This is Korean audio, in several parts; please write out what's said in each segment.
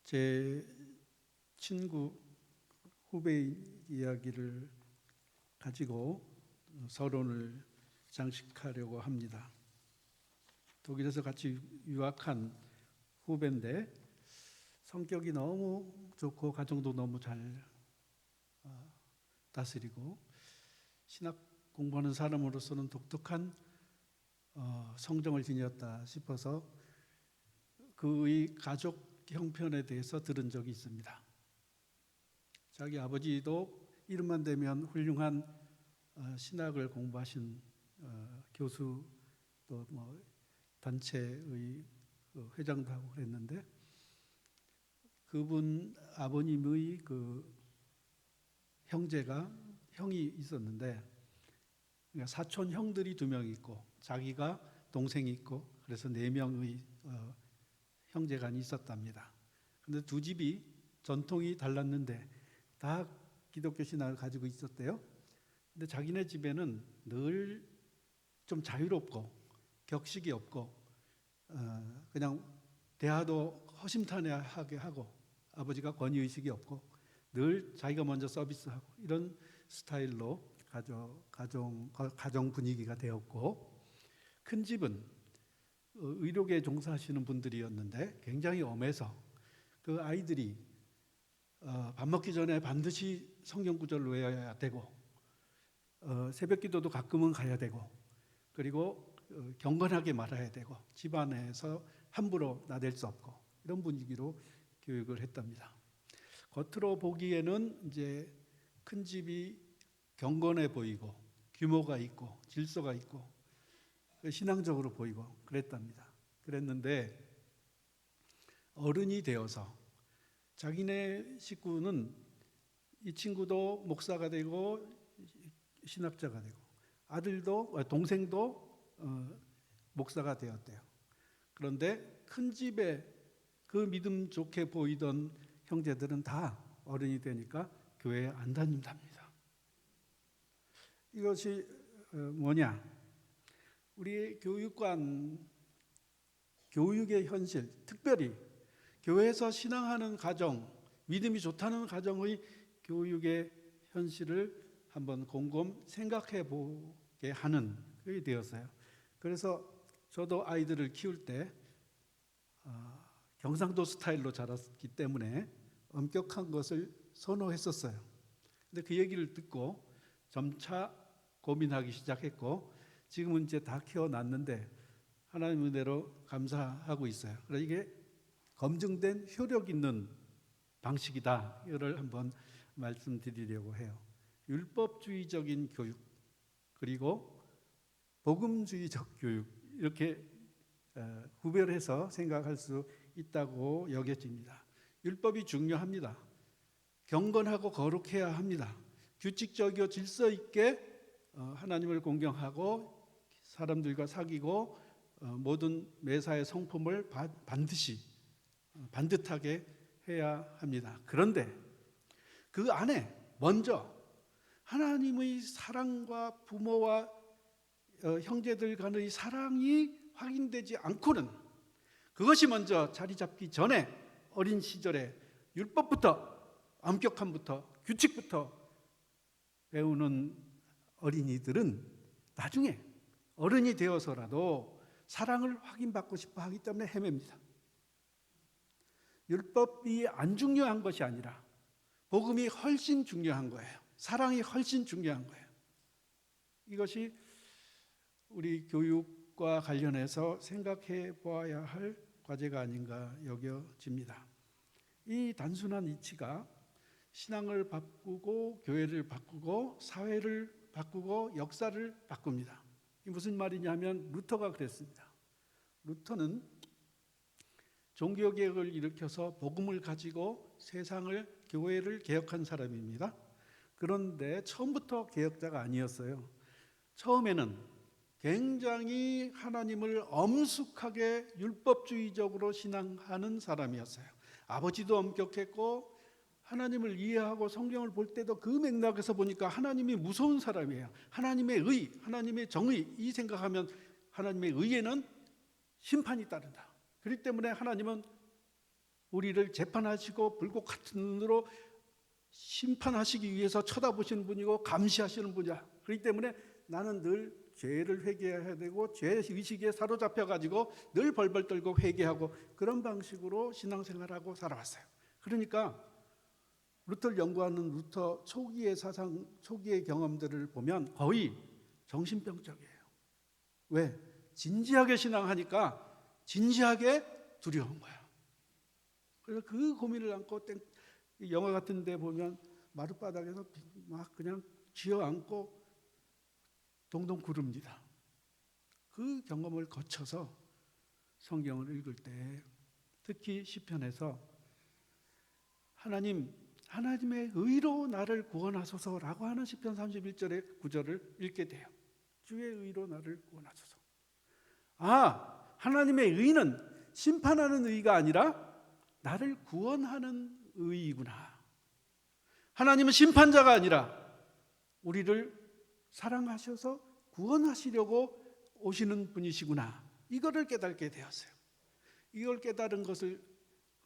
제 친구 후배 이야기를 가지고 서론을 장식하려고 합니다. 독일에서 같이 유학한 후배인데 성격이 너무 좋고 가정도 너무 잘 다스리고 신학 공부하는 사람으로서는 독특한 성정을 지녔다 싶어서 그의 가족 형편에 대해서 들은 적이 있습니다. 자기 아버지도 이름만 대면 훌륭한 신학을 공부하신 교수 또 뭐 단체의 회장도 하고 그랬는데 그분 아버님의 그 형이 있었는데 사촌 형들이 2명 있고 자기가 동생이 있고 그래서 4명의 형제간이 있었답니다. 그런데 두 집이 전통이 달랐는데 다 기독교 신학을 가지고 있었대요. 근데 자기네 집에는 늘 좀 자유롭고 격식이 없고 그냥 대화도 허심탄회하게 하고 아버지가 권위의식이 없고 늘 자기가 먼저 서비스하고 이런 스타일로 가정 분위기가 되었고, 큰 집은 의료계에 종사하시는 분들이었는데 굉장히 엄해서 그 아이들이 밥 먹기 전에 반드시 성경 구절을 외워야 되고 새벽 기도도 가끔은 가야 되고 그리고 경건하게 말해야 되고 집안에서 함부로 나댈 수 없고 이런 분위기로 교육을 했답니다. 겉으로 보기에는 이제 큰 집이 경건해 보이고 규모가 있고 질서가 있고 신앙적으로 보이고 그랬답니다. 그랬는데 어른이 되어서 자기네 식구는 이 친구도 목사가 되고 신학자가 되고 동생도 목사가 되었대요. 그런데 큰 집에 그 믿음 좋게 보이던 형제들은 다 어른이 되니까 교회에 안 다닌답니다. 이것이 뭐냐? 우리 교육의 현실, 특별히 교회에서 신앙하는 가정, 믿음이 좋다는 가정의 교육의 현실을 한번 곰곰 생각해 보게 하는 그게 되었어요. 그래서 저도 아이들을 키울 때 경상도 스타일로 자랐기 때문에 엄격한 것을 선호했었어요. 근데 그 얘기를 듣고 점차 고민하기 시작했고 지금은 이제 다 키워놨는데 하나님 은혜로 감사하고 있어요. 그래서 이게 검증된 효력 있는 방식이다. 이를 한번 말씀드리려고 해요. 율법주의적인 교육 그리고 복음주의적 교육 이렇게 구별해서 생각할 수 있다고 여겨집니다. 율법이 중요합니다. 경건하고 거룩해야 합니다. 규칙적이고 질서 있게 하나님을 공경하고 사람들과 사귀고 모든 매사의 성품을 반듯하게 해야 합니다. 그런데 그 안에 먼저 하나님의 사랑과 부모와 형제들 간의 사랑이 확인되지 않고는 그것이 먼저 자리 잡기 전에 어린 시절에 율법부터 엄격함부터 규칙부터 배우는 어린이들은 나중에 어른이 되어서라도 사랑을 확인받고 싶어 하기 때문에 헤맵니다. 율법이 안 중요한 것이 아니라 복음이 훨씬 중요한 거예요. 사랑이 훨씬 중요한 거예요. 이것이 우리 교육과 관련해서 생각해 보아야 할 과제가 아닌가 여겨집니다. 이 단순한 이치가 신앙을 바꾸고 교회를 바꾸고 사회를 바꾸고 역사를 바꿉니다. 이게 무슨 말이냐면 루터가 그랬습니다. 루터는 종교개혁을 일으켜서 복음을 가지고 세상을 교회를 개혁한 사람입니다. 그런데 처음부터 개혁자가 아니었어요. 처음에는 굉장히 하나님을 엄숙하게 율법주의적으로 신앙하는 사람이었어요. 아버지도 엄격했고 하나님을 이해하고 성경을 볼 때도 그 맥락에서 보니까 하나님이 무서운 사람이에요. 하나님의 의, 하나님의 정의 이 생각하면 하나님의 의에는 심판이 따른다. 그렇기 때문에 하나님은 우리를 재판하시고 불꽃 같은 눈으로 심판하시기 위해서 쳐다보시는 분이고 감시하시는 분이야. 그렇기 때문에 나는 늘 죄를 회개해야 되고 죄 의식에 사로잡혀 가지고 늘 벌벌 떨고 회개하고 그런 방식으로 신앙생활하고 살아왔어요. 그러니까 루터를 연구하는 루터 초기의 사상, 초기의 경험들을 보면 거의 정신병적이에요. 왜? 진지하게 신앙하니까 진지하게 두려운 거야. 그래서 그 고민을 안고 영화 같은 데 보면 마룻바닥에서 막 그냥 쥐어안고 동동 구릅니다. 그 경험을 거쳐서 성경을 읽을 때 특히 시편에서 하나님의 의로 나를 구원하소서라고 하는 시편 31절의 구절을 읽게 돼요. 주의 의로 나를 구원하소서. 하나님의 의는 심판하는 의가 아니라 나를 구원하는 의이구나. 하나님은 심판자가 아니라 우리를 사랑하셔서 구원하시려고 오시는 분이시구나. 이거를 깨닫게 되었어요. 이걸 깨달은 것을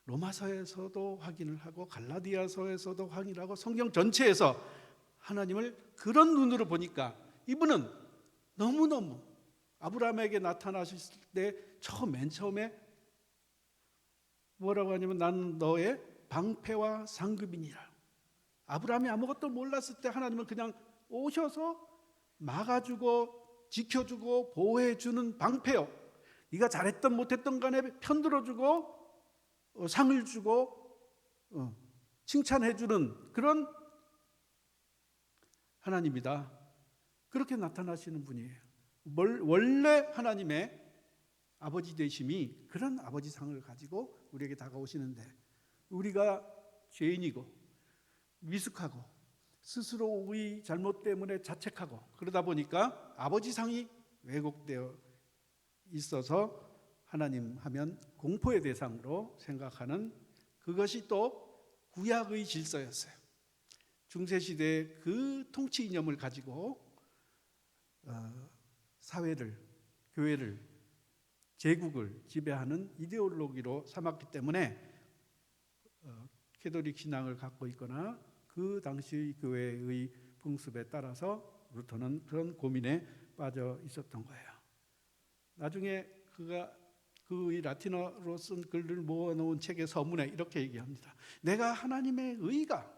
로마서에서도 확인을 하고 갈라디아서에서도 확인하고 성경 전체에서 하나님을 그런 눈으로 보니까 이분은 너무너무 아브라함에게 나타나셨을 때 맨 처음에 뭐라고 하냐면 나는 너의 방패와 상급이니라. 아브라함이 아무것도 몰랐을 때 하나님은 그냥 오셔서 막아주고 지켜주고 보호해주는 방패요. 네가 잘했던 못했던 간에 편들어주고 상을 주고 칭찬해주는 그런 하나님이다. 그렇게 나타나시는 분이에요. 원래 하나님의 아버지 되심이 그런 아버지상을 가지고 우리에게 다가오시는데 우리가 죄인이고 미숙하고 스스로 우리 잘못 때문에 자책하고 그러다 보니까 아버지상이 왜곡되어 있어서 하나님 하면 공포의 대상으로 생각하는 그것이 또 구약의 질서였어요. 중세시대의 그 통치 이념을 가지고 사회를, 교회를, 제국을 지배하는 이데올로기로 삼았기 때문에 캐톨릭 신앙을 갖고 있거나 그 당시 교회의 풍습에 따라서 루터는 그런 고민에 빠져 있었던 거예요. 나중에 그가 그 라틴어로 쓴 글을 모아놓은 책의 서문에 이렇게 얘기합니다. 내가 하나님의 의가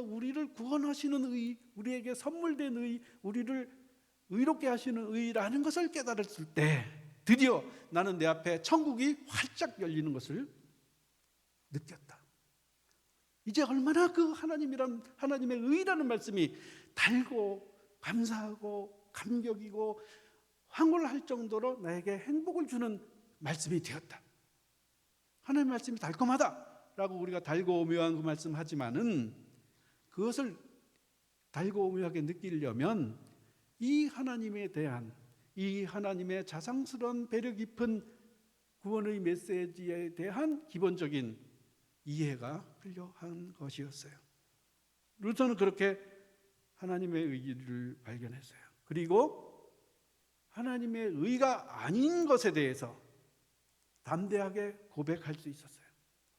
우리를 구원하시는 의, 우리에게 선물된 의, 우리를 의롭게 하시는 의라는 것을 깨달았을 때 드디어 나는 내 앞에 천국이 활짝 열리는 것을 느꼈다. 이제 얼마나 그 하나님의 의라는 말씀이 달고 감사하고 감격이고 황홀할 정도로 나에게 행복을 주는 말씀이 되었다. 하나님의 말씀이 달콤하다라고 우리가 달고 오묘한 그 말씀하지만은 그것을 달고 오묘하게 느끼려면 이 하나님에 대한 이 하나님의 자상스러운 배려 깊은 구원의 메시지에 대한 기본적인 이해가 필요한 것이었어요. 루터는 그렇게 하나님의 의를 발견했어요. 그리고 하나님의 의가 아닌 것에 대해서 담대하게 고백할 수 있었어요.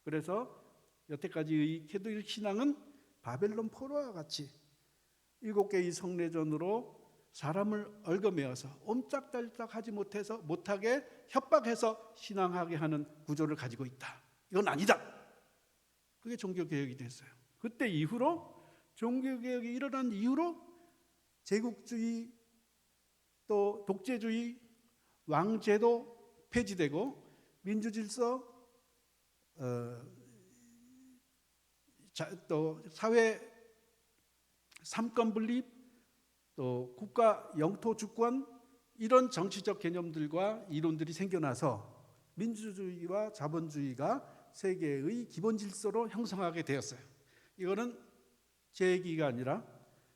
그래서 여태까지의 캐톨릭 신앙은 바벨론 포로와 같이 7개의 성내전으로 사람을 얽어매어서 옴짝달짝하지 못하게 협박해서 신앙하게 하는 구조를 가지고 있다. 이건 아니다. 그게 종교개혁이 됐어요. 그때 이후로 종교개혁이 일어난 이후로 제국주의 또 독재주의 왕제도 폐지되고 민주질서 또 사회 삼권 분립 또 국가 영토 주권 이런 정치적 개념들과 이론들이 생겨나서 민주주의와 자본주의가 세계의 기본 질서로 형성하게 되었어요. 이거는 제 얘기가 아니라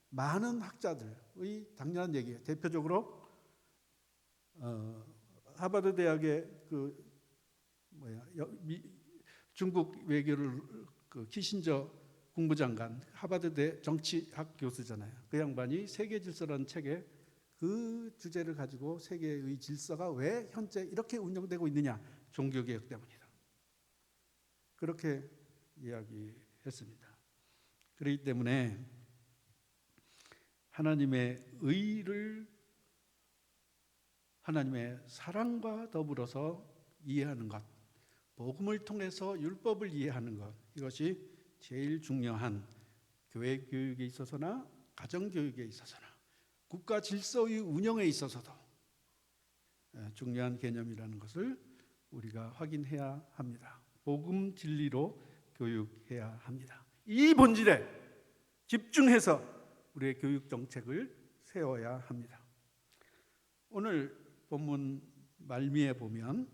많은 학자들의 당연한 얘기예요. 대표적으로 하버드 대학의 중국 외교를 키신저 국무장관, 하버드대 정치학 교수잖아요. 그 양반이 세계 질서라는 책에 그 주제를 가지고 세계의 질서가 왜 현재 이렇게 운영되고 있느냐, 종교개혁 때문이다. 그렇게 이야기했습니다. 그렇기 때문에 하나님의 의를 하나님의 사랑과 더불어서 이해하는 것, 복음을 통해서 율법을 이해하는 것, 이것이 제일 중요한 교회 교육에 있어서나 가정 교육에 있어서나 국가 질서의 운영에 있어서도 중요한 개념이라는 것을 우리가 확인해야 합니다. 복음 진리로 교육해야 합니다. 이 본질에 집중해서 우리의 교육 정책을 세워야 합니다. 오늘 본문 말미에 보면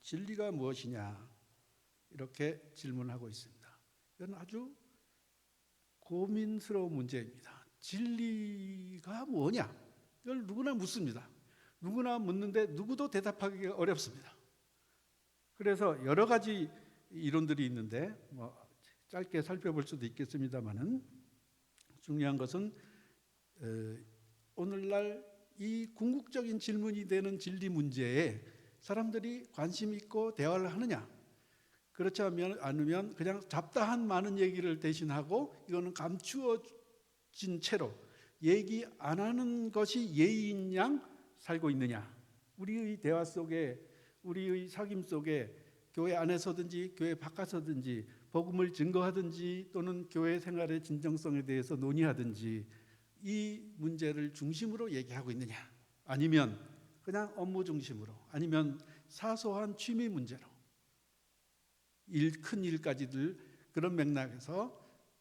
진리가 무엇이냐 이렇게 질문하고 있습니다. 이건 아주 고민스러운 문제입니다. 진리가 뭐냐? 이걸 누구나 묻습니다. 누구나 묻는데 누구도 대답하기가 어렵습니다. 그래서 여러 가지 이론들이 있는데 짧게 살펴볼 수도 있겠습니다만은 중요한 것은 오늘날 이 궁극적인 질문이 되는 진리 문제에 사람들이 관심 있고 대화를 하느냐, 그렇지 않으면 그냥 잡다한 많은 얘기를 대신하고 이거는 감추어진 채로 얘기 안 하는 것이 예의인 양 살고 있느냐. 우리의 대화 속에, 우리의 사귐 속에 교회 안에서든지 교회 바깥서든지 복음을 증거하든지 또는 교회 생활의 진정성에 대해서 논의하든지 이 문제를 중심으로 얘기하고 있느냐, 아니면 그냥 업무 중심으로, 아니면 사소한 취미 문제로 큰 일까지들 그런 맥락에서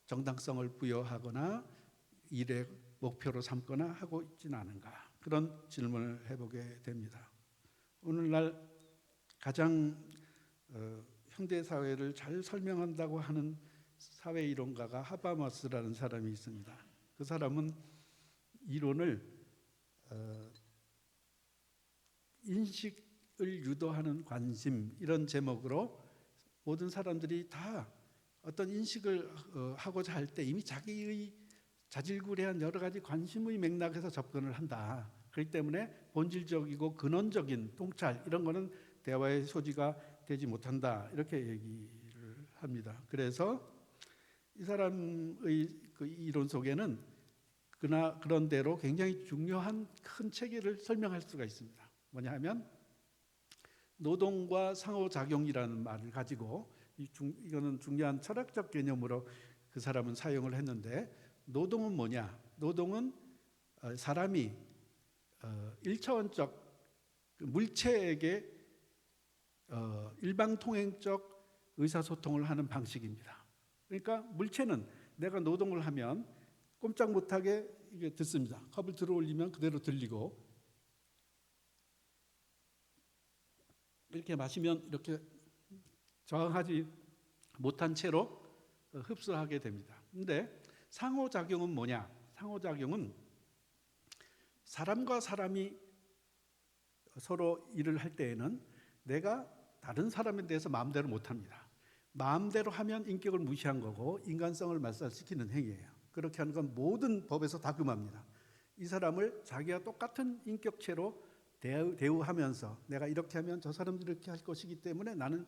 정당성을 부여하거나 일의 목표로 삼거나 하고 있지는 않은가, 그런 질문을 해보게 됩니다. 오늘날 가장 현대 사회를 잘 설명한다고 하는 사회 이론가가 하바마스라는 사람이 있습니다. 그 사람은 이론을 인식을 유도하는 관심, 이런 제목으로 모든 사람들이 다 어떤 인식을 하고자 할 때 이미 자기의 자질구레한 여러 가지 관심의 맥락에서 접근을 한다. 그렇기 때문에 본질적이고 근원적인 통찰 이런 거는 대화의 소지가 되지 못한다, 이렇게 얘기를 합니다. 그래서 이 사람의 그 이론 속에는 그런 대로 굉장히 중요한 큰 체계를 설명할 수가 있습니다. 뭐냐 하면 노동과 상호작용이라는 말을 가지고 이거는 중요한 철학적 개념으로 그 사람은 사용을 했는데, 노동은 뭐냐? 노동은 사람이 일차원적 물체에게 일방통행적 의사소통을 하는 방식입니다. 그러니까 물체는 내가 노동을 하면 꼼짝 못하게 이게 듣습니다. 컵을 들어 올리면 그대로 들리고, 이렇게 마시면 이렇게 저항하지 못한 채로 흡수하게 됩니다. 근데 상호작용은 뭐냐? 상호작용은 사람과 사람이 서로 일을 할 때에는 내가 다른 사람에 대해서 마음대로 못합니다. 마음대로 하면 인격을 무시한 거고 인간성을 말살시키는 행위예요. 그렇게 하는 건 모든 법에서 다 금합니다. 이 사람을 자기와 똑같은 인격체로 대우하면서 내가 이렇게 하면 저 사람들이 이렇게 할 것이기 때문에 나는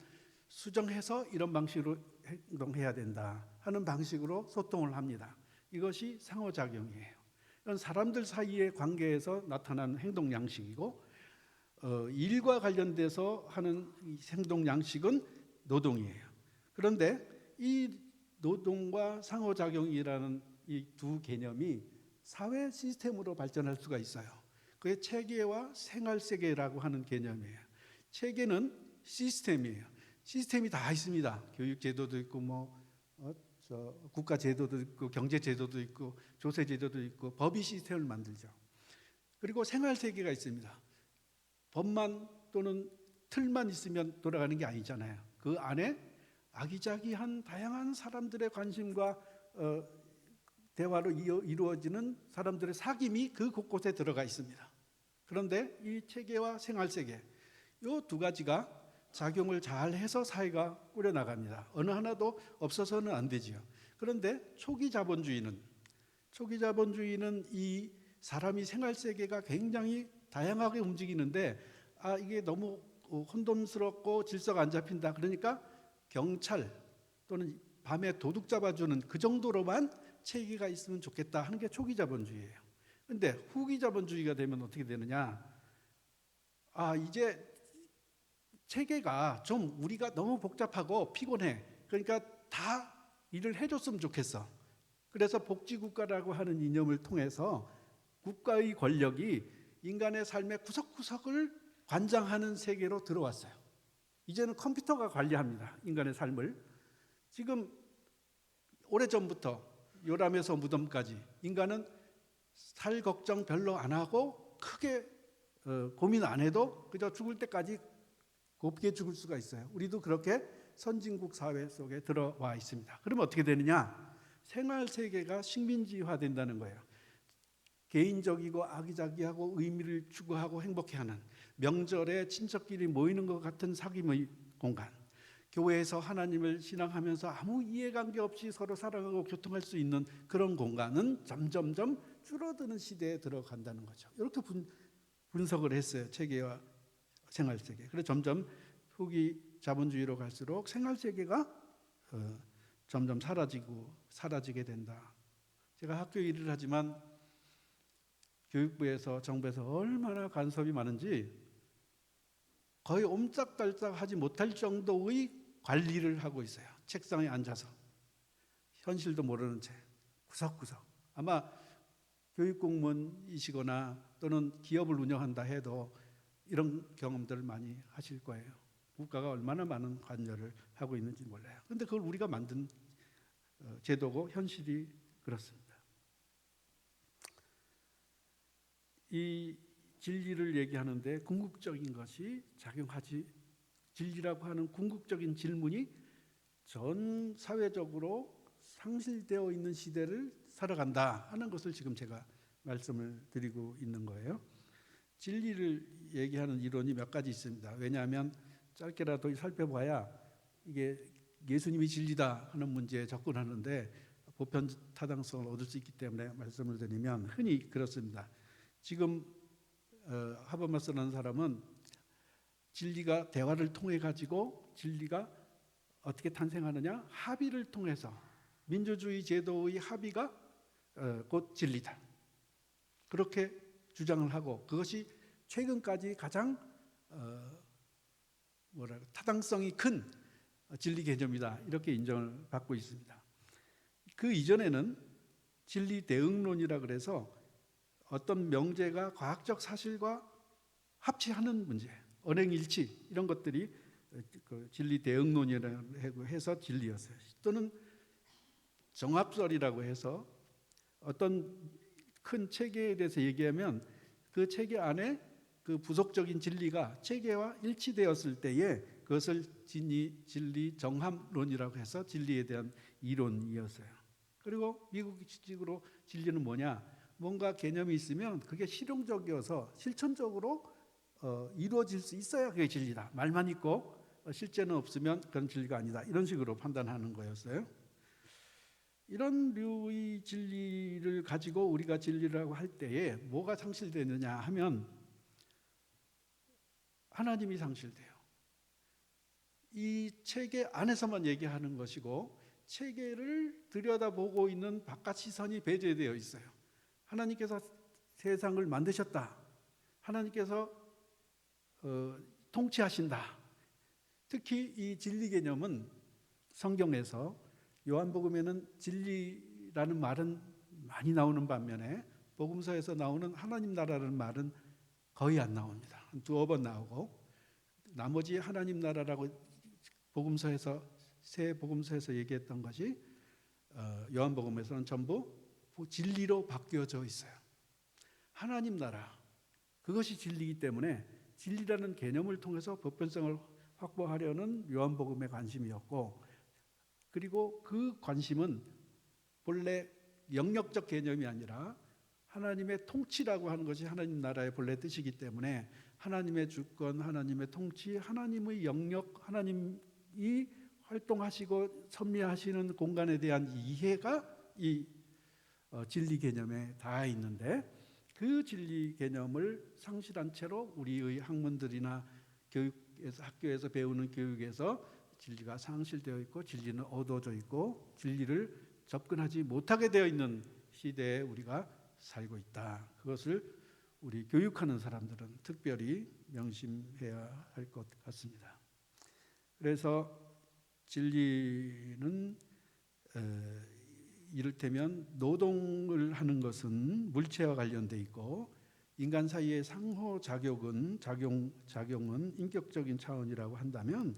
수정해서 이런 방식으로 행동해야 된다 하는 방식으로 소통을 합니다. 이것이 상호작용이에요. 이건 사람들 사이의 관계에서 나타나는 행동 양식이고, 일과 관련돼서 하는 행동 양식은 노동이에요. 그런데 이 노동과 상호작용이라는 이 두 개념이 사회 시스템으로 발전할 수가 있어요. 그게 체계와 생활세계라고 하는 개념이에요. 체계는 시스템이에요. 시스템이 다 있습니다. 교육제도도 있고 국가제도도 있고 경제제도도 있고 조세제도도 있고 법이 시스템을 만들죠. 그리고 생활세계가 있습니다. 법만 또는 틀만 있으면 돌아가는 게 아니잖아요. 그 안에 아기자기한 다양한 사람들의 관심과 대화로 이루어지는 사람들의 사귐이 그 곳곳에 들어가 있습니다. 그런데 이 체계와 생활세계, 이 두 가지가 작용을 잘 해서 사회가 꾸려나갑니다. 어느 하나도 없어서는 안 되지요. 그런데 초기 자본주의는 이 사람이 생활세계가 굉장히 다양하게 움직이는데 이게 너무 혼돈스럽고 질서가 안 잡힌다. 그러니까 경찰, 또는 밤에 도둑 잡아주는 그 정도로만 체계가 있으면 좋겠다 하는 게 초기 자본주의예요. 근데 후기 자본주의가 되면 어떻게 되느냐? 이제 체계가 좀 우리가 너무 복잡하고 피곤해. 그러니까 다 일을 해줬으면 좋겠어. 그래서 복지국가라고 하는 이념을 통해서 국가의 권력이 인간의 삶의 구석구석을 관장하는 세계로 들어왔어요. 이제는 컴퓨터가 관리합니다. 인간의 삶을. 지금 오래전부터 요람에서 무덤까지 인간은 살 걱정 별로 안 하고 크게 고민 안 해도 그저 죽을 때까지 곱게 죽을 수가 있어요. 우리도 그렇게 선진국 사회 속에 들어와 있습니다. 그러면 어떻게 되느냐? 생활 세계가 식민지화 된다는 거예요. 개인적이고 아기자기하고 의미를 추구하고 행복해하는, 명절에 친척끼리 모이는 것 같은 사귐의 공간, 교회에서 하나님을 신앙하면서 아무 이해관계 없이 서로 사랑하고 교통할 수 있는 그런 공간은 점점점 줄어드는 시대에 들어간다는 거죠. 이렇게 분석을 했어요. 체계와 생활세계. 그래서 점점 후기 자본주의로 갈수록 생활세계가 점점 사라지게 된다. 제가 학교 일을 하지만 교육부에서 정부에서 얼마나 간섭이 많은지 거의 옴짝달싹하지 못할 정도의 관리를 하고 있어요. 책상에 앉아서 현실도 모르는 채 구석구석. 아마 교육공무원이시거나 또는 기업을 운영한다 해도 이런 경험들을 많이 하실 거예요. 국가가 얼마나 많은 관여를 하고 있는지 몰라요. 그런데 그걸 우리가 만든 제도고 현실이 그렇습니다. 이 진리를 얘기하는데 궁극적인 것이 작용하지, 진리라고 하는 궁극적인 질문이 전 사회적으로 상실되어 있는 시대를 살아간다 하는 것을 지금 제가 말씀을 드리고 있는 거예요. 진리를 얘기하는 이론이 몇 가지 있습니다. 왜냐하면 짧게라도 살펴봐야 이게 예수님이 진리다 하는 문제에 접근하는데 보편 타당성을 얻을 수 있기 때문에 말씀을 드리면 흔히 그렇습니다. 지금 하버마스라는 사람은 진리가 대화를 통해 가지고 진리가 어떻게 탄생하느냐? 합의를 통해서 민주주의 제도의 합의가 곧 진리다. 그렇게 주장을 하고 그것이 최근까지 가장 타당성이 큰 진리 개념이다. 이렇게 인정을 받고 있습니다. 그 이전에는 진리 대응론이라 그래서 어떤 명제가 과학적 사실과 합치하는 문제, 언행일치 이런 것들이 진리 대응론이라고 해서 진리였어요. 또는 정합설이라고 해서 어떤 큰 체계에 대해서 얘기하면 그 체계 안에 그 부속적인 진리가 체계와 일치되었을 때에 그것을 진리 정합론이라고 해서 진리에 대한 이론이었어요. 그리고 미국식으로 진리는 뭐냐? 뭔가 개념이 있으면 그게 실용적이어서 실천적으로 이루어질 수 있어야 그게 진리다. 말만 있고 실제는 없으면 그건 진리가 아니다. 이런 식으로 판단하는 거였어요. 이런 류의 진리를 가지고 우리가 진리라고 할 때에 뭐가 상실되느냐 하면 하나님이 상실돼요. 이 체계 안에서만 얘기하는 것이고 체계를 들여다보고 있는 바깥 시선이 배제되어 있어요. 하나님께서 세상을 만드셨다. 하나님께서 통치하신다. 특히 이 진리 개념은 성경에서 요한복음에는 진리라는 말은 많이 나오는 반면에 복음서에서 나오는 하나님 나라라는 말은 거의 안 나옵니다. 한 두어 번 나오고 나머지 하나님 나라라고 새 복음서에서 얘기했던 것이 요한복음에서는 전부 진리로 바뀌어져 있어요. 하나님 나라, 그것이 진리이기 때문에 진리라는 개념을 통해서 보편성을 확보하려는 요한복음의 관심이었고, 그리고 그 관심은 본래 영역적 개념이 아니라 하나님의 통치라고 하는 것이 하나님 나라의 본래 뜻이기 때문에 하나님의 주권, 하나님의 통치, 하나님의 영역, 하나님이 활동하시고 섭리하시는 공간에 대한 이해가 이 진리 개념에 닿아 있는데, 그 진리 개념을 상실한 채로 우리의 학문들이나 학교에서 배우는 교육에서 진리가 상실되어 있고 진리는 어두워져 있고 진리를 접근하지 못하게 되어 있는 시대에 우리가 살고 있다. 그것을 우리 교육하는 사람들은 특별히 명심해야 할 것 같습니다. 그래서 진리는 이를테면 노동을 하는 것은 물체와 관련돼 있고 인간 사이의 상호작용은 인격적인 차원이라고 한다면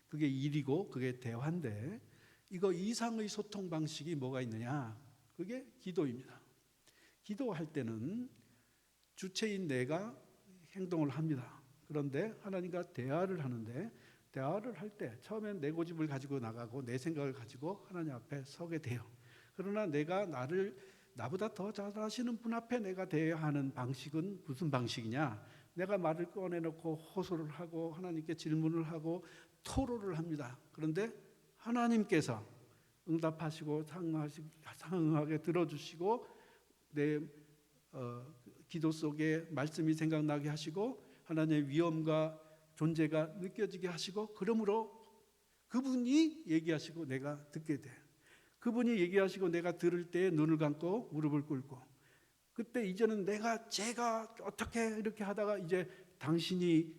그게 일이고 그게 대화인데 이거 이상의 소통 방식이 뭐가 있느냐? 그게 기도입니다. 기도할 때는 주체인 내가 행동을 합니다. 그런데 하나님과 대화를 하는데 대화를 할 때 처음엔 내 고집을 가지고 나가고 내 생각을 가지고 하나님 앞에 서게 돼요. 그러나 내가 나보다 더 잘하시는 분 앞에 내가 대화하는 방식은 무슨 방식이냐? 내가 말을 꺼내놓고 호소를 하고 하나님께 질문을 하고 토로를 합니다. 그런데 하나님께서 응답하시고 상응하게 들어주시고 내 기도 속에 말씀이 생각나게 하시고 하나님의 위엄과 존재가 느껴지게 하시고 그러므로 그분이 얘기하시고 내가 듣게 돼. 그분이 얘기하시고 내가 들을 때 눈을 감고 무릎을 꿇고 그때 이제는 제가 어떻게 이렇게 하다가 이제 당신이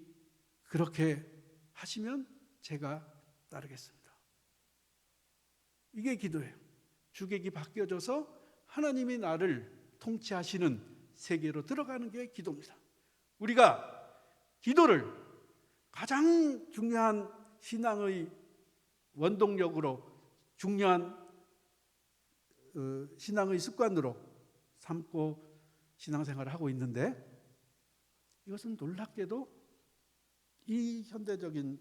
그렇게 하시면 제가 따르겠습니다. 이게 기도예요. 주객이 바뀌어져서 하나님이 나를 통치하시는 세계로 들어가는 게 기도입니다. 우리가 기도를 가장 중요한 신앙의 원동력으로 중요한 신앙의 습관으로 삼고 신앙생활을 하고 있는데 이것은 놀랍게도 이 현대적인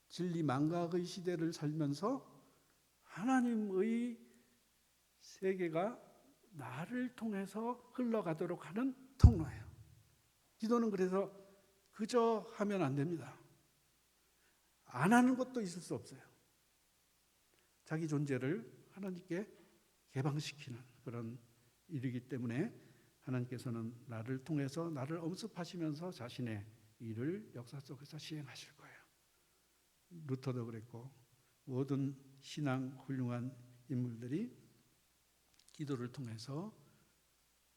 진리 망각의 시대를 살면서 하나님의 세계가 나를 통해서 흘러가도록 하는 통로예요. 기도는 그래서 그저 하면 안 됩니다. 안 하는 것도 있을 수 없어요. 자기 존재를 하나님께 개방시키는 그런 일이기 때문에 하나님께서는 나를 통해서 나를 엄습하시면서 자신의 일을 역사 속에서 시행하실 거예요. 루터도 그랬고 모든 신앙 훌륭한 인물들이 기도를 통해서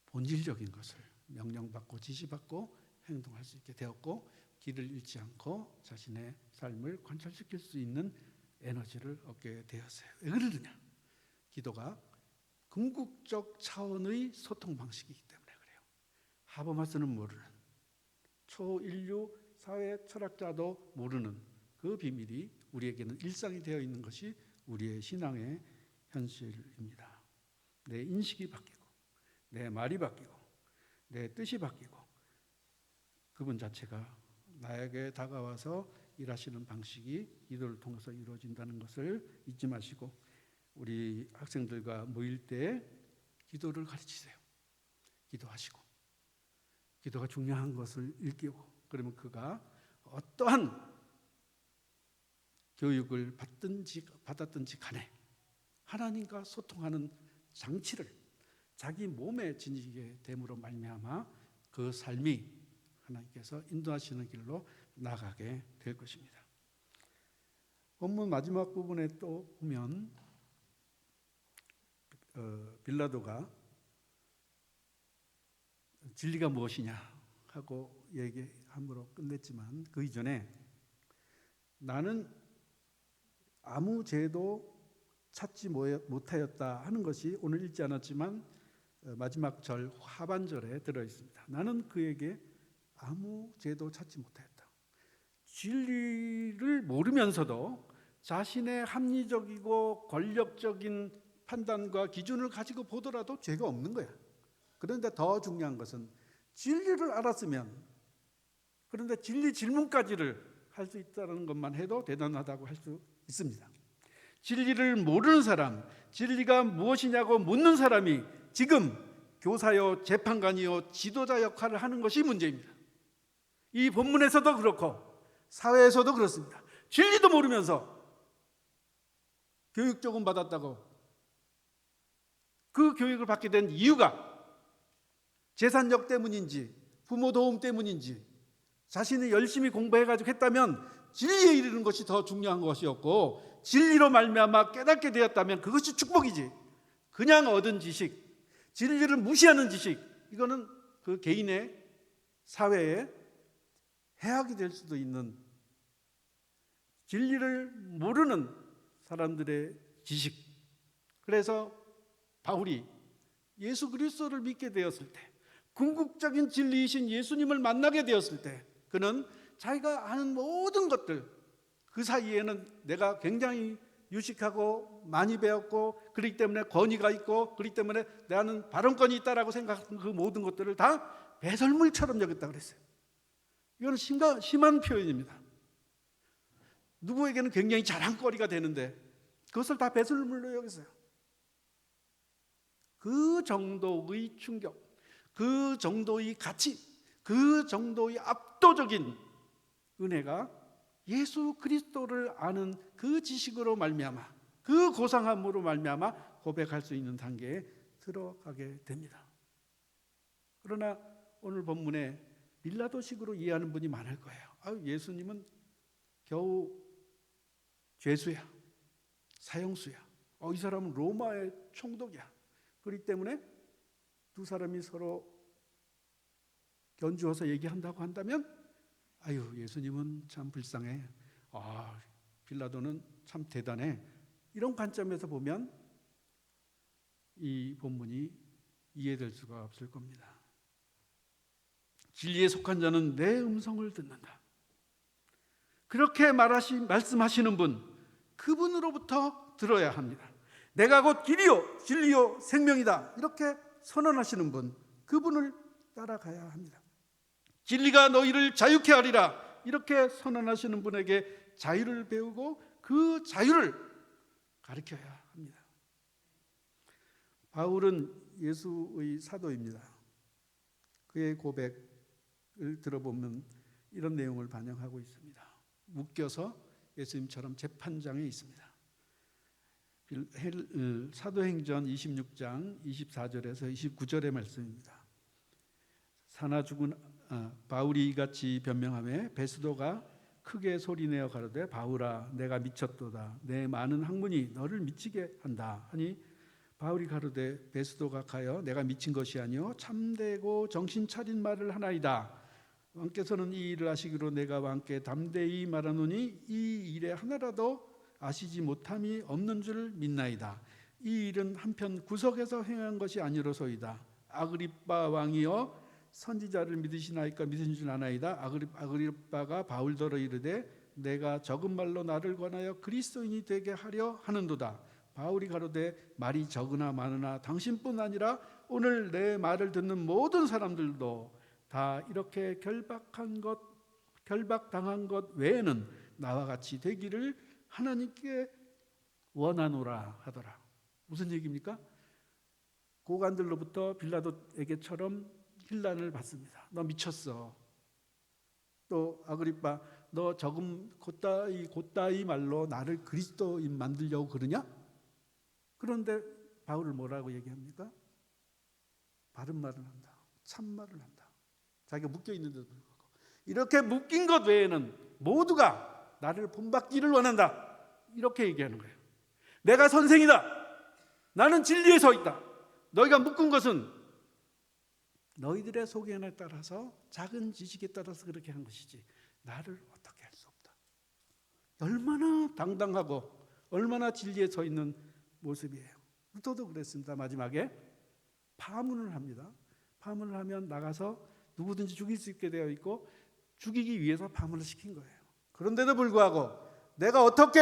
본질적인 것을 명령받고 지시받고 행동할 수 있게 되었고 길을 잃지 않고 자신의 삶을 관찰시킬 수 있는 에너지를 얻게 되었어요. 왜 그러느냐? 기도가 궁극적 차원의 소통 방식이기 때문에 그래요. 하버마스는 모르는 초인류 사회 철학자도 모르는 그 비밀이 우리에게는 일상이 되어 있는 것이 우리의 신앙의 현실입니다. 내 인식이 바뀌고 내 말이 바뀌고 내 뜻이 바뀌고 그분 자체가 나에게 다가와서 일하시는 방식이 기도를 통해서 이루어진다는 것을 잊지 마시고 우리 학생들과 모일 때 기도를 가르치세요. 기도하시고 기도가 중요한 것을 일깨우고 그러면 그가 어떠한 교육을 받았든지 간에 하나님과 소통하는 장치를 자기 몸에 지니게 됨으로 말미암아 그 삶이 하나님께서 인도하시는 길로 나가게 될 것입니다. 본문 마지막 부분에 또 보면 빌라도가 진리가 무엇이냐 하고 얘기함으로 끝냈지만 그 이전에 나는 아무 죄도 찾지 못하였다 하는 것이 오늘 읽지 않았지만 마지막 절 하반절에 들어 있습니다. 나는 그에게 아무 죄도 찾지 못하였다. 진리를 모르면서도 자신의 합리적이고 권력적인 판단과 기준을 가지고 보더라도 죄가 없는 거야. 그런데 더 중요한 것은 진리를 알았으면 그런데 진리 질문까지를 할 수 있다는 것만 해도 대단하다고 할 수 있습니다. 진리를 모르는 사람, 진리가 무엇이냐고 묻는 사람이 지금 교사요, 재판관이요, 지도자 역할을 하는 것이 문제입니다. 이 본문에서도 그렇고 사회에서도 그렇습니다. 진리도 모르면서 교육 조금 받았다고 그 교육을 받게 된 이유가 재산력 때문인지 부모 도움 때문인지 자신이 열심히 공부해가지고 했다면 진리에 이르는 것이 더 중요한 것이었고, 진리로 말미암아 깨닫게 되었다면 그것이 축복이지, 그냥 얻은 지식, 진리를 무시하는 지식, 이거는 그 개인의 사회에 해악이 될 수도 있는, 진리를 모르는 사람들의 지식. 그래서 바울이 예수 그리스도를 믿게 되었을 때, 궁극적인 진리이신 예수님을 만나게 되었을 때, 그는 자기가 아는 모든 것들, 그 사이에는 내가 굉장히 유식하고 많이 배웠고 그렇기 때문에 권위가 있고 그렇기 때문에 나는 발언권이 있다라고 생각한 그 모든 것들을 다 배설물처럼 여겼다고 그랬어요. 이거는 심한 표현입니다. 누구에게는 굉장히 자랑거리가 되는데 그것을 다 배설물로 여겼어요. 그 정도의 충격, 그 정도의 가치, 그 정도의 압도적인 은혜가 예수 그리스도를 아는 그 지식으로 말미암아, 그 고상함으로 말미암아 고백할 수 있는 단계에 들어가게 됩니다. 그러나 오늘 본문에 빌라도식으로 이해하는 분이 많을 거예요. 예수님은 겨우 죄수야, 사형수야, 이 사람은 로마의 총독이야. 그렇기 때문에 두 사람이 서로 견주어서 얘기한다고 한다면, 예수님은 참 불쌍해, 빌라도는 참 대단해, 이런 관점에서 보면 이 본문이 이해될 수가 없을 겁니다. 진리에 속한 자는 내 음성을 듣는다, 그렇게 말씀하시는 분, 그분으로부터 들어야 합니다. 내가 곧 길이요 진리요 생명이다, 이렇게 선언하시는 분, 그분을 따라가야 합니다. 진리가 너희를 자유케 하리라, 이렇게 선언하시는 분에게 자유를 배우고 그 자유를 가르쳐야 합니다. 바울은 예수의 사도입니다. 그의 고백을 들어보면 이런 내용을 반영하고 있습니다. 묶여서 예수님처럼 재판장에 있습니다. 사도행전 26장 24절에서 29절의 말씀입니다. 사나 죽은 바울이 이같이 변명하며 베스도가 크게 소리내어 가로되, 바울아 내가 미쳤도다, 내 많은 학문이 너를 미치게 한다 하니, 바울이 가로되, 베스도가 가여 내가 미친 것이 아니요 참되고 정신 차린 말을 하나이다. 왕께서는 이 일을 하시기로 내가 왕께 담대히 말하노니 이 일에 하나라도 아시지 못함이 없는 줄 믿나이다. 이 일은 한편 구석에서 행한 것이 아니로소이다. 아그리빠 왕이여 선지자를 믿으시나이까 믿으신 줄 아나이다. 아그리빠가 바울더러 이르되, 내가 적은 말로 나를 권하여 그리스도인이 되게 하려 하는도다. 바울이 가로되, 말이 적으나 많으나 당신뿐 아니라 오늘 내 말을 듣는 모든 사람들도 다 이렇게 결박당한 것 외에는 나와 같이 되기를 하나님께 원하노라 하더라. 무슨 얘기입니까? 고관들로부터 빌라도에게처럼 힐난을 받습니다. 너 미쳤어. 또 아그리빠, 너 조금 곧다이 말로 나를 그리스도인 만들려고 그러냐? 그런데 바울을 뭐라고 얘기합니까? 바른 말을 한다, 참말을 한다. 자기가 묶여 있는데도 불구하고 이렇게 묶인 것 외에는 모두가 나를 본받기를 원한다, 이렇게 얘기하는 거예요. 내가 선생이다, 나는 진리에 서 있다. 너희가 묶은 것은 너희들의 소견에 따라서, 작은 지식에 따라서 그렇게 한 것이지 나를 어떻게 할 수 없다. 얼마나 당당하고 얼마나 진리에 서 있는 모습이에요. 루터도 그랬습니다. 마지막에 파문을 합니다. 파문을 하면 나가서 누구든지 죽일 수 있게 되어 있고, 죽이기 위해서 파문을 시킨 거예요. 그런데도 불구하고 내가 어떻게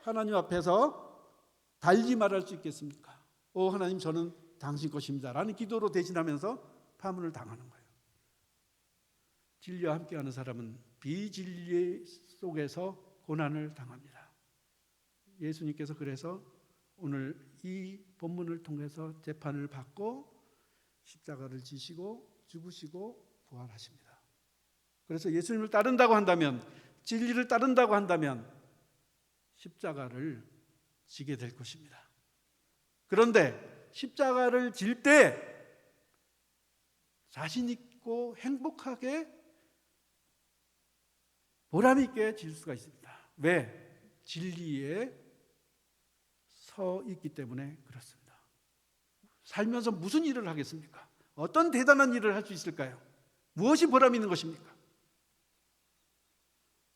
하나님 앞에서 달리 말할 수 있겠습니까? 하나님, 저는 당신 것입니다 라는 기도로 대신하면서 파문을 당하는 거예요. 진리와 함께하는 사람은 비진리 속에서 고난을 당합니다. 예수님께서 그래서 오늘 이 본문을 통해서 재판을 받고 십자가를 지시고 죽으시고 부활하십니다. 그래서 예수님을 따른다고 한다면, 진리를 따른다고 한다면 십자가를 지게 될 것입니다. 그런데 십자가를 질 때 자신 있고 행복하게 보람 있게 질 수가 있습니다. 왜? 진리에 서 있기 때문에 그렇습니다. 살면서 무슨 일을 하겠습니까? 어떤 대단한 일을 할 수 있을까요? 무엇이 보람 있는 것입니까?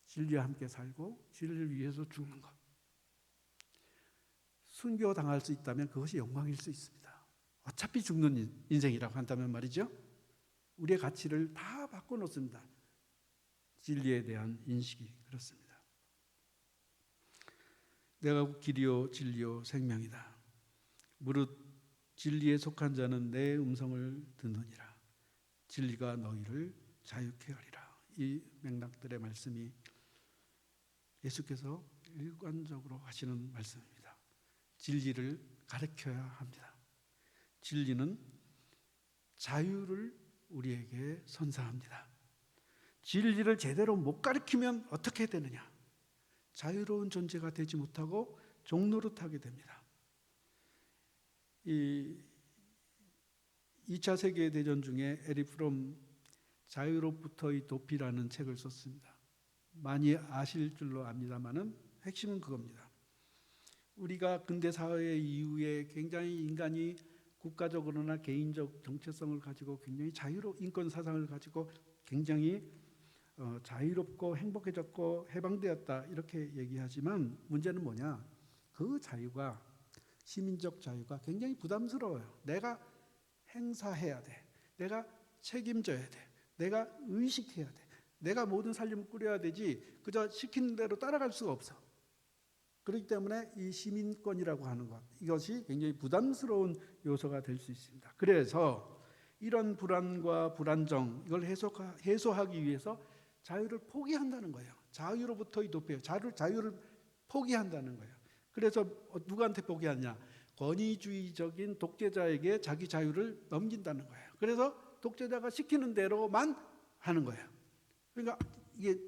진리와 함께 살고 진리를 위해서 죽는 것. 순교당할 수 있다면 그것이 영광일 수 있습니다. 어차피 죽는 인생이라고 한다면 말이죠. 우리의 가치를 다 바꿔놓습니다. 진리에 대한 인식이 그렇습니다. 내가 길이요 진리요 생명이다. 무릇 진리에 속한 자는 내 음성을 듣느니라. 진리가 너희를 자유케 하리라. 이 맥락들의 말씀이 예수께서 일관적으로 하시는 말씀입니다. 진리를 가르쳐야 합니다. 진리는 자유를 우리에게 선사합니다. 진리를 제대로 못 가르치면 어떻게 되느냐? 자유로운 존재가 되지 못하고 종노릇하게 됩니다. 이 2차 세계대전 중에 에릭 프롬 자유로부터의 도피라는 책을 썼습니다. 많이 아실 줄로 압니다만은 핵심은 그겁니다. 우리가 근대 사회 이후에 굉장히 인간이 국가적으로나 개인적 정체성을 가지고 굉장히 인권 사상을 가지고 굉장히 자유롭고 행복해졌고 해방되었다 이렇게 얘기하지만 문제는 뭐냐? 그 자유가 시민적 자유가 굉장히 부담스러워요. 내가 행사해야 돼. 내가 책임져야 돼. 내가 의식해야 돼. 내가 모든 살림을 꾸려야 되지 그저 시키는 대로 따라갈 수가 없어. 그렇기 때문에 이 시민권이라고 하는 것 이것이 굉장히 부담스러운 요소가 될 수 있습니다. 그래서 이런 불안과 불안정 이걸 해소하기 위해서 자유를 포기한다는 거예요. 자유로부터의 도피예요. 자유를 포기한다는 거예요. 그래서 누구한테 포기하냐? 권위주의적인 독재자에게 자기 자유를 넘긴다는 거예요. 그래서 독재자가 시키는 대로만 하는 거예요. 그러니까 이게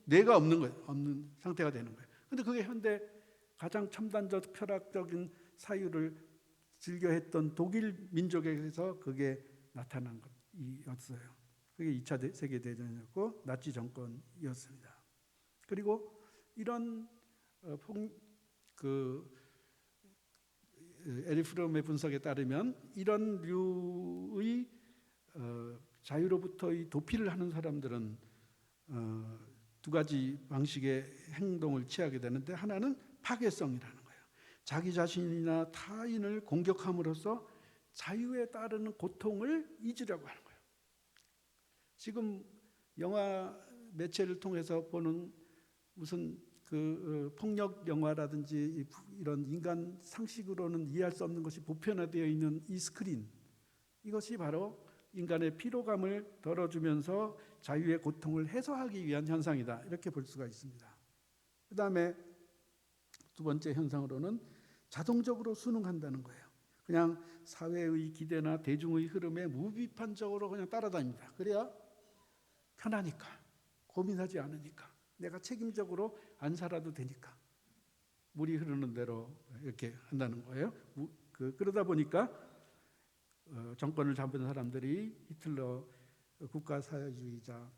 뇌가 없는 거예요. 없는 상태가 되는 거예요. 근데 그게 현대 가장 첨단적 철학적인 사유를 즐겨했던 독일 민족에서 그게 나타난 것이었어요. 그게 2차 세계대전이었고 나치 정권이었습니다. 그리고 이런 에릭 프롬의 분석에 따르면 이런 류의 자유로부터의 도피를 하는 사람들은 두 가지 방식의 행동을 취하게 되는데 하나는 파괴성이라는 거예요. 자기 자신이나 타인을 공격함으로써 자유에 따르는 고통을 잊으려고 하는 거예요. 지금 영화 매체를 통해서 보는 무슨 폭력 영화라든지 이런 인간 상식으로는 이해할 수 없는 것이 보편화되어 있는 이 스크린 이것이 바로 인간의 피로감을 덜어주면서 자유의 고통을 해소하기 위한 현상이다 이렇게 볼 수가 있습니다. 그 다음에 두 번째 현상으로는 자동적으로 순응한다는 거예요. 그냥 사회의 기대나 대중의 흐름에 무비판적으로 그냥 따라다닙니다. 그래야 편하니까 고민하지 않으니까 내가 책임적으로 안 살아도 되니까 물이 흐르는 대로 이렇게 한다는 거예요. 그러다 보니까 정권을 잡은 사람들이 히틀러 국가사회주의자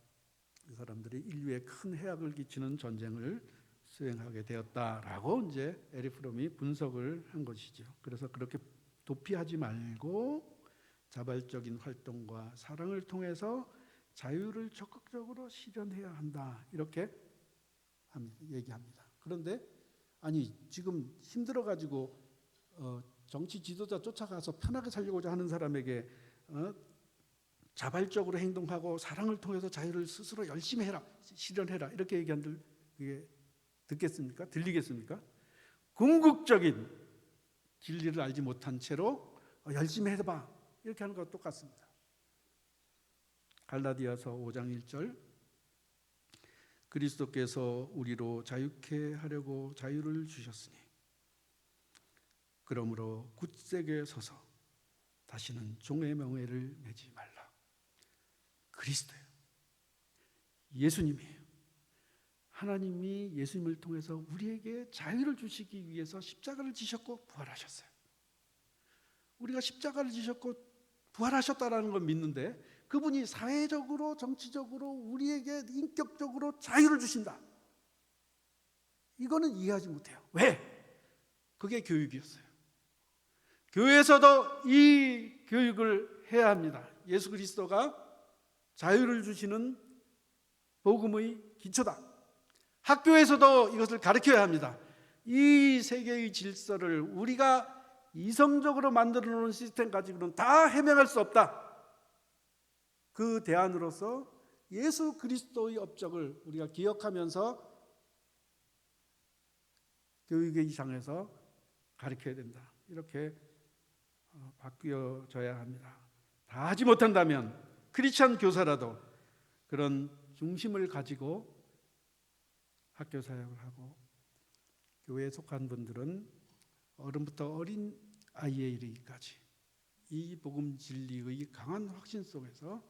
사람들이 인류에 큰 해악을 끼치는 전쟁을 수행하게 되었다라고 이제 에릭 프롬이 분석을 한 것이죠. 그래서 그렇게 도피하지 말고 자발적인 활동과 사랑을 통해서 자유를 적극적으로 실현해야 한다 이렇게 얘기합니다. 그런데 아니 지금 힘들어가지고 정치 지도자 쫓아가서 편하게 살려고자 하는 사람에게 자발적으로 행동하고 사랑을 통해서 자유를 스스로 열심히 해라 실현해라 이렇게 얘기한들 그게 듣겠습니까? 들리겠습니까? 궁극적인 진리를 알지 못한 채로 열심히 해봐 이렇게 하는 것과 똑같습니다. 갈라디아서 5장 1절 그리스도께서 우리로 자유케 하려고 자유를 주셨으니 그러므로 굳세게 서서 다시는 종의 명예를 매지 말라. 그리스도예요. 예수님이에요. 하나님이 예수님을 통해서 우리에게 자유를 주시기 위해서 십자가를 지셨고 부활하셨어요. 우리가 십자가를 지셨고 부활하셨다라는 걸 믿는데 그분이 사회적으로, 정치적으로, 우리에게 인격적으로 자유를 주신다. 이거는 이해하지 못해요. 왜? 그게 교육이었어요. 교회에서도 이 교육을 해야 합니다. 예수 그리스도가 자유를 주시는 복음의 기초다. 학교에서도 이것을 가르쳐야 합니다. 이 세계의 질서를 우리가 이성적으로 만들어 놓은 시스템 가지고는 다 해명할 수 없다. 그 대안으로서 예수 그리스도의 업적을 우리가 기억하면서 교육의 장에서 가르쳐야 된다. 이렇게 바뀌어져야 합니다. 다 하지 못한다면 크리스찬 교사라도 그런 중심을 가지고 학교 사역을 하고, 교회에 속한 분들은 어른부터 어린 아이에 이르기까지 이 복음 진리의 강한 확신 속에서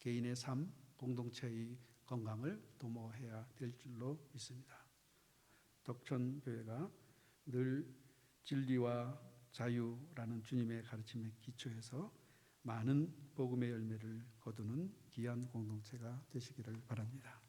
개인의 삶, 공동체의 건강을 도모해야 될 줄로 믿습니다. 덕천교회가 늘 진리와 자유라는 주님의 가르침에 기초해서 많은 복음의 열매를 거두는 귀한 공동체가 되시기를 바랍니다.